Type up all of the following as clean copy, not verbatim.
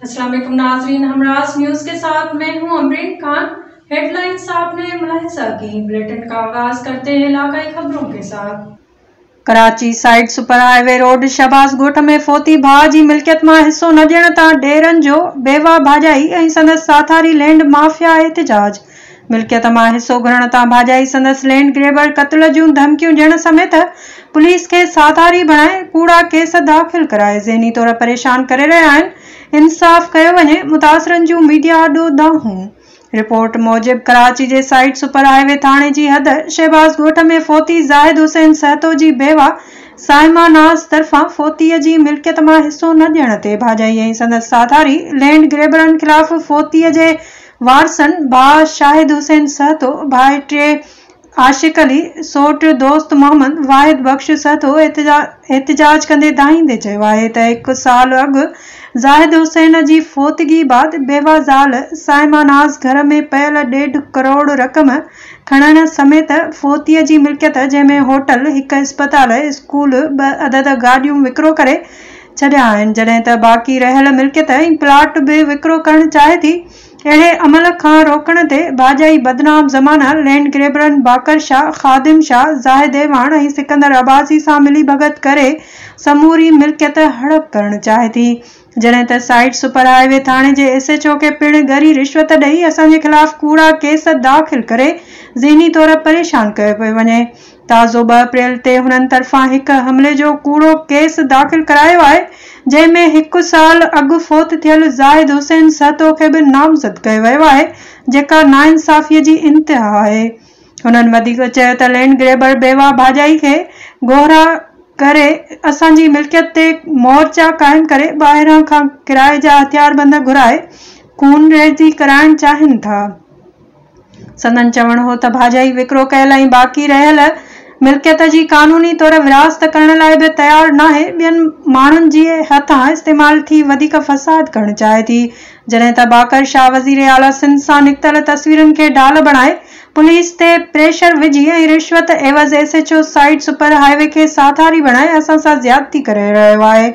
अस्सलाम वालेकुम नाज़रीन, हमराज न्यूज़ के साथ मैं हूं अमरीन खान। हेडलाइंस आपने मुलाहिजा की। बुलेटिन का आगाज करते हैं इलाकाई खबरों के साथ। Karachi side super highway road Shahbaz Goth में फोती भाउ जी मिल्कियत मां हिस्सो न ॾियण तां ढेरनि जो बेवा भाॼाई ऐं संदसि साथारी लैंड माफ़िया एहतिजाज। मिल्कियत मां हिस्सो घुरण तां भाॼाई संदसि लैंड ग्रेबर क़त्ल जूं धमकियूं ॾियण समेत पुलिस खे साथारी बणाए कूड़ा केस दाख़िल कराए ज़हनी तौर परेशान करे रहिया आहिनि। इंसाफ़ कयो वञे, मुतासिरनि जूं मीडिया अॾो दाहूं। रिपोर्ट मूजिब कराची जे साइड सुपर हाईवे थाणे जी हद शहबाज गोठ में फोती ज़ाहिद हुसैन सहतो जी बेवा साइमा नाज़ तरफ़ां फोतीअ जी मिल्कियत मां हिस्सो न ॾियण ते भाॼाई ऐं संदसि साथारी लैंड ग्रेबरनि ख़िलाफ़ फोतीअ जे वारसनि भाउ शाहिद हुसैन सहतो, भाइटे आशिक अली, सोट दोस्त मोहम्मद वाहिद बख्श सहतो एहतिजाज कंदे दाहींदे चयो आहे त 1 साल अॻु ज़ाहिद हुसैन जी फोतगी बाद बेवा ज़ाल साइमा नाज़ घर में पयल 1.5 करोड़ रक़म खणण समेत फोतीअ जी मिल्कियत जंहिंमें होटल, 1 अस्पताल, स्कूल, 2 अदद गाॾियूं विकिरो करे छॾिया आहिनि, जॾहिं त बाक़ी रहियल मिल्कियत ऐं प्लाट बि विकिरो करणु चाहे थी। अहिड़े अमल खां रोकण ते भाॼाई बदनाम ज़माना लैंड ग्रेबरनि बाकर शाह, खादिम शाह, ज़ाहिद एवान ऐं सिकंदर अब्बासी सां मिली भगत करे समूरी मिल्कियत हड़प करणु चाहे थी, जॾहिं त साइड सुपर हाईवे थाणे जे SHO खे पिणु ॻरी रिश्वत ॾेई असांजे ख़िलाफ़ कूड़ा केस दाख़िल करे ज़हनी तौर परेशान कयो पियो वञे। ताज़ो 2 अप्रैल ते हुननि तरफ़ां हिकु हमले जो कूड़ो केस दाख़िल करायो आहे, जंहिंमें 1 साल अॻु फोत थियल ज़ाहिद हुसैन सहतो खे बि नामज़द कयो वियो आहे, जेका नाइंसाफ़ीअ जी इंतिहा आहे। हुननि वधीक चयो त लैंड ग्रेबर बेवा भाॼाई खे गोहरा करे असांजी मिल्कियत ते मोर्चा क़ाइम करे ॿाहिरां खां किराए जा हथियारबंद घुराए खून रेज़ी कराइण चाहिनि था। संदन चवणु हो त भाॼाई विकिरो कयल ऐं बाक़ी रहियल मिल्कियत जी कानूनी तौर विरासत करण लाइ बि तयारु नाहे, ॿियनि माण्हुनि जे हथां इस्तेमाल थी वधीक फ़साद करणु चाहे थी, जॾहिं त बाकर शाह वज़ीर आला सिंध सां निकितल तस्वीरुनि खे ढाल बणाए पुलिस ते प्रेशर विझी ऐं रिश्वत एवज़ SHO साइड सुपर हाईवे खे साथारी बणाए असां सां ज़्यादती करे रहियो आहे,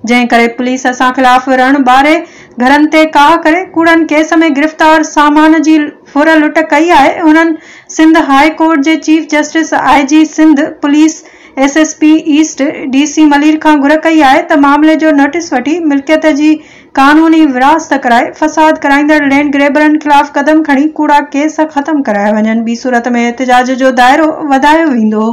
जंहिं करे पुलिस असां ख़िलाफ़ रण ॿारे घरनि ते काह करे कूड़नि केस में गिरफ़्तार सामान जी फुर लुट कई आहे। हुननि सिंध हाई कोर्ट जे chief justice IG Sindh, police SSP east DC Malir खां घुर कई आहे त मामले जो नोटिस वठी मिल्कियत जी कानूनी विरासत कराए फ़साद कराईंदड़ लैंड ग्रेबरनि ख़िलाफ़ क़दम खणी कूड़ा केस ख़त्म कराए वञनि। ॿी सूरत में एहतिजाज जो दायरो वधायो वेंदो।